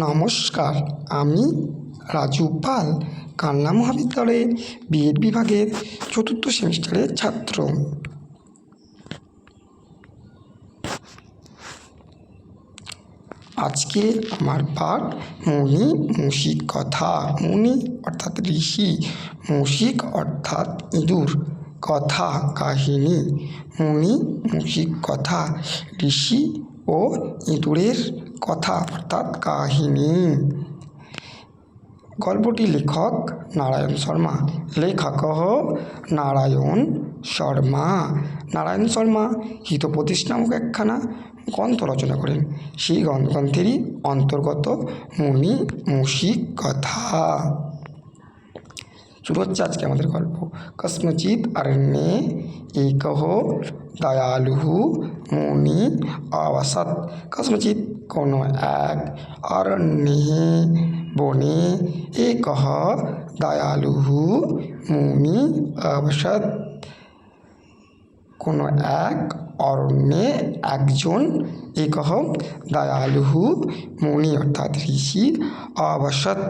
নমস্কার, আমি রাজু পাল, কালনা মহাবিদ্যালয়ের বিএড বিভাগের চতুর্থ সেমিস্টারের ছাত্র। আজকে আমার পাঠ মুনি মুশিক কথা। মুনি অর্থাৎ ঋষি, মুশিক অর্থাৎ ইঁদুর, কথা কাহিনী। মুনি মুশিক কথা, ঋষি ও ইঁদুরের কথা অর্থাৎ কাহিনী। গল্পটির লেখক নারায়ণ শর্মা, লেখক নারায়ণ শর্মা। নারায়ণ শর্মা হিতোপদেশ নামক একখানা গ্রন্থ রচনা করেন। সেই গ্রন্থেরই অন্তর্গত মুনি মুশিক কথা। শুরু হচ্ছে আজকে আমাদের গল্প। কস্মচিৎ অরণ্যে একঃ দয়ালুঃ মুনি অবসৎ। কস্মচিৎ কোনো এক অরণ্যে বনে একঃ দয়ালুঃ মুনি অবসৎ। কোনো এক অরণ্যে একজন একঃ দয়ালুঃ মুনি অর্থাৎ ঋষি অবসৎ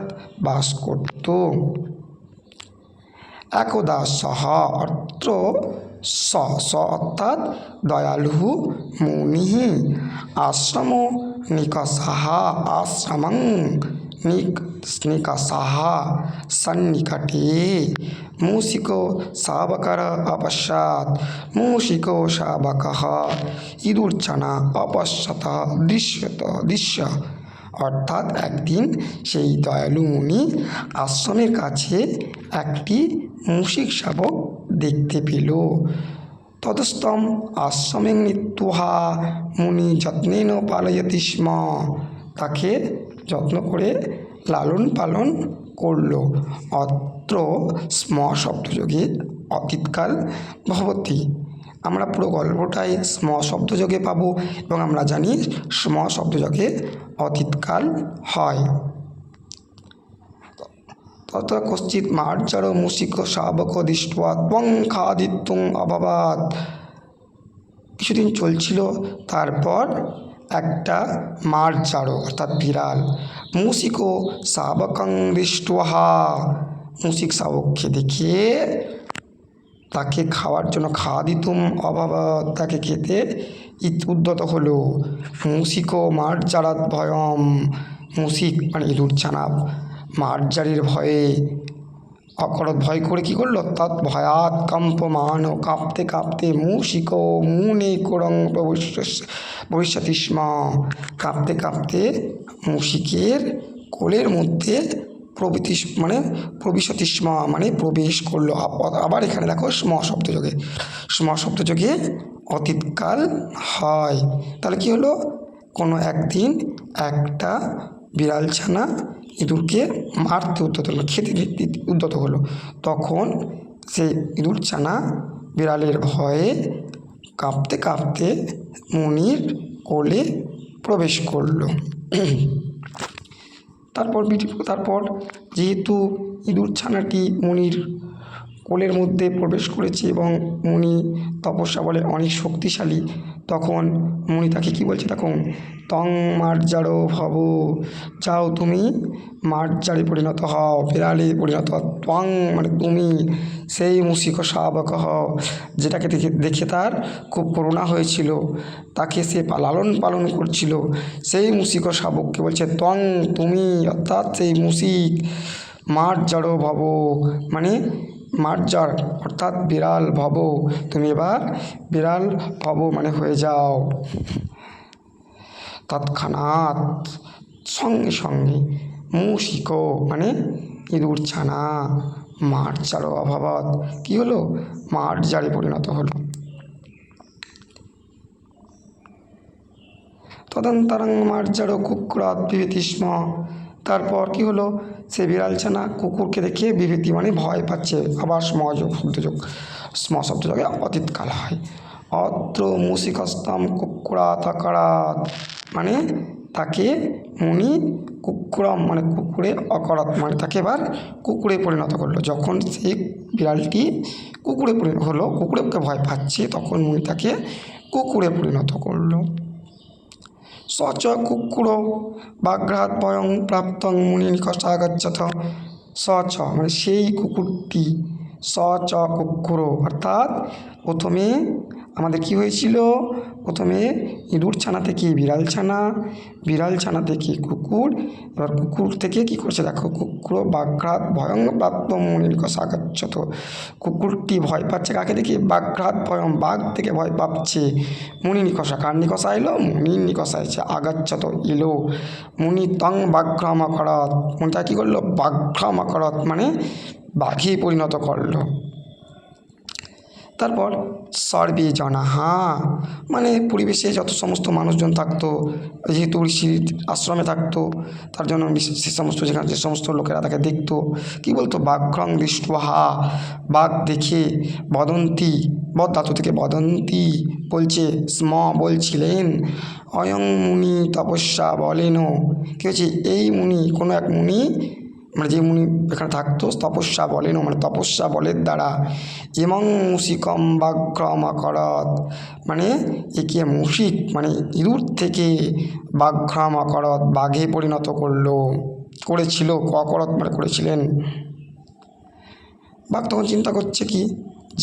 বাস করত। একদা সহ অর্থ স অর্থাৎ দয়ালুঃ মুনিঃ আশ্রম নিকষাঃ আশ্রমং নিকষাঃ সন্নিকটে मूषिको शावकः अपश्यत्। मूषिको शावकः ইঁদুরছানা অপশ্যত দৃশ্য। অর্থাৎ একদিন সেই দয়ালু মুনি আশ্রমের কাছে একটি মুশিক শাবক দেখতে পেল। ততস্তম আশ্রমে নীত্বা মুনি যত্নেন পালয়তি স্ম। তাকে যত্ন করে লালন পালন করল। অত্র স্ম শব্দযোগে অতীতকাল ভবতি। আমরা পুরো গল্পটাই স্ম শব্দযোগে পাবো এবং আমরা জানি স্ম শব্দযোগে অতীতকাল হয়। তত কশ্চিৎ মার্জারো মুশিক শাবক দৃष्ट्वा ত্বং খাদিতুং অভবাৎ। কিছুদিন চলছিল, তারপর একটা মার্জারো অর্থাৎ বিড়াল মুশিক শাবকং দৃष्ट्वा মুশিক শাবককে দেখে তাকে খাওয়ার জন্য খাদিতুম অভবাৎ তাকে খেতে উদ্যত হলো। মুশিক মার্জারাৎ ভয়ম। মুশিক মানে ইঁদুরছানা মার্জারের ভয়ে অকরত ভয় করে কী করলো? তৎ ভয়াৎ কম্পমান কাঁপতে কাঁপতে মুশিক মুনে কোরং ভবিষ্যতি স্ম। কাঁপতে কাঁপতে মুশিকের কোলের মধ্যে প্রবিশতি স্ম মানে প্রবেশ করলো। আবার এখানে দেখো স্ম শব্দযোগে অতীতকাল হয়। তাহলে কি হলো? কোনো একদিন একটা বিড়ালছানা ইঁদুরকে মারতে উদ্যত হলো, খেতে উদ্যত হলো। তখন সেই ইঁদুরছানা বিড়ালের ভয়ে কাঁপতে কাঁপতে মুনির কোলে প্রবেশ করলো। তারপর যেহেতু ইঁদুরছানাটি মুনির কোলের মধ্যে প্রবেশ করেছে এবং মুনি তপস্যা বলে অনেক শক্তিশালী, তখন মুনি তাকে কী বলছে? তখন তং মার্জারো ভব, যাও তুমি মার্জারে পরিণত হও, বিড়ালে পরিণত হও। ত্বং মানে তুমি, সেই মুশিক শাবক হও যেটাকে দেখে তার খুব করুণা হয়েছিল, তাকে সে লালন পালন করছিল, সেই মুশিক শাবককে বলছে ত্বং তুমি অর্থাৎ সেই মুশিক। মার্জারো ভব মানে মার্জার অর্থাৎ বিড়াল, ভব তুমি এবার বিড়াল ভব মানে হয়ে যাও। তৎক্ষণাৎ সঙ্গে সঙ্গে মুশিক মানে ইঁদুরছানা মার্জারো অভবাৎ কী হলো? মার্জারে পরিণত হলো। তদন্তরং মার্জারো কুক্কুরাৎ বিভীতি স্ম। তারপর কি হলো? সে বিড়ালছানা কুকুরকে দেখে বিভীতি মানে ভয় পাচ্ছে। আবার স্ম শব্দযোগে অতীতকাল হয়। অত্র মুশিকস্তম কুক্কুরাৎ অকরাৎ মানে তাকে মুনি কুক্কুরম মানে কুকুরে অকরাৎ মানে তাকে এবার কুকুরে পরিণত করলো। যখন সেই বিড়ালটি কুকুরে পরিণত হলো, কুকুরকে ভয় পাচ্ছে, তখন মুনি তাকে কুকুরে পরিণত করলো। স চ কুক্কুরো বাঘ্রাৎ ভয়ং প্রাপ্তং মুনি নিকষাগচ্ছথ। স চ মানে সেই কুকুরটি, স চ কুক্কুরো অর্থাৎ প্রথমে আমাদের কি হয়েছিল, প্রথমে ইঁদুর ছানা থেকে বিড়াল ছানা, বিড়াল ছানা থেকে কুকুর, এবার কুকুর থেকে কি করছে দেখো, কুকুর বাঘ্রাৎ ভয়ং প্রাপ্ত মুনি নিকষাগচ্ছথ। কুকুরটি ভয় পাচ্ছে কাকে দেখে, বাঘ্রাৎ ভয়ং বাঘ থেকে ভয় পাচ্ছে, মুনি নিকষা কার নিকষা এলো, মুনির নিকষা এসে আগাচ্ছত এলো, মুনি তং বাঘ্রামকরৎ মুনিটা কী করলো, বাঘ্রামকরৎ মানে বাঘে পরিণত করলো। তারপর সর্বে জনাহা মানে পরিবেশে যত সমস্ত মানুষজন থাকতো, যেহেতু ঋষির আশ্রমে থাকতো তার জন্য সে সমস্ত যেখানে যে সমস্ত লোকেরা তাকে দেখতো কী বলতো, বাঘ্রং দৃষ্টহা বাঘ দেখে, বদন্তি বদ ধাতু থেকে বদন্তি বলছে, স্ম বলছিলেন, অয়ং মুনি তপস্যা বলেনও কী হয়েছে, এই মুনি কোনো এক মুনি মানে যে মুনি এখানে থাকতো তপস্যা বলেনও মানে তপস্যা বলের দ্বারা, এবং মুশিকম বাঘ্রামকরৎ মানে একে মুশিক মানে ইঁদুর থেকে বাঘ্রামকরৎ বাঘে পরিণত করেছিল, ককরৎ মানে করেছিলেন। বাঘ তখন চিন্তা করছে কি,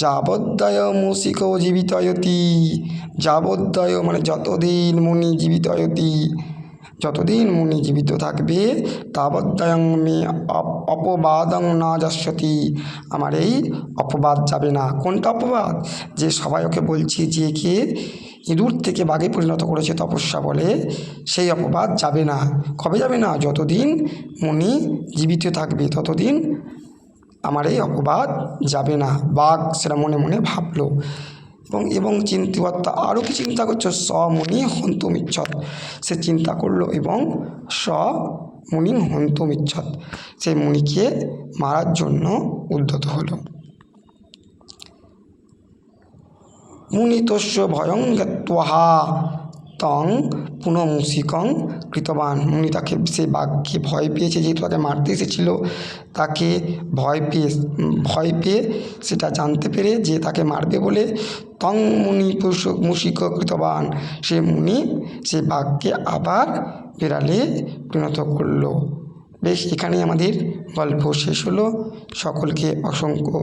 যাবদ্দয় মুশিক জীবিতয়তি, যাবদ্দয় মানে যতদিন মুনি জীবিতয়তি, যতদিন মুনি জীবিত থাকবে, তাবদ্দয়ং মে অপবাদং না যাস্যতি, আমার এই অপবাদ যাবে না। কোনটা অপবাদ, যে সবাই ওকে বলছে যে কে ইঁদুর থেকে বাঘে পরিণত করেছে তপস্যা বলে, সেই অপবাদ যাবে না। কবে যাবে না, যতদিন মুনি জীবিত থাকবে ততদিন আমার এই অপবাদ যাবে না। বাঘ সেটা মনে মনে ভাবলো এবং চিন্তিবার্তা আরও কি চিন্তা করছো, স মুনি হন্তমিচ্ছত, সে চিন্তা করলো এবং স মুনি হন্তমিচ্ছত, সেই মুনিকে মারার জন্য উদ্যত হলো। মুনি তস্য ভয়ং জ্ঞাত্বা তং পুনঃমূষিকং কৃতবান, মুনি তাকে সে বাঘকে ভয় পেয়েছে, যেহেতু তাকে মারতে এসেছিল, তাকে ভয় পেয়ে সেটা জানতে পেরে যে তাকে মারবে বলে, তং মুনি মূষিক কৃতবান, সে মুনি সে বাঘকে আবার বিড়ালে পরিণত করলো। বেশ, এখানেই আমাদের গল্প শেষ হলো। সকলকে অসংখ্য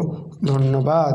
ধন্যবাদ।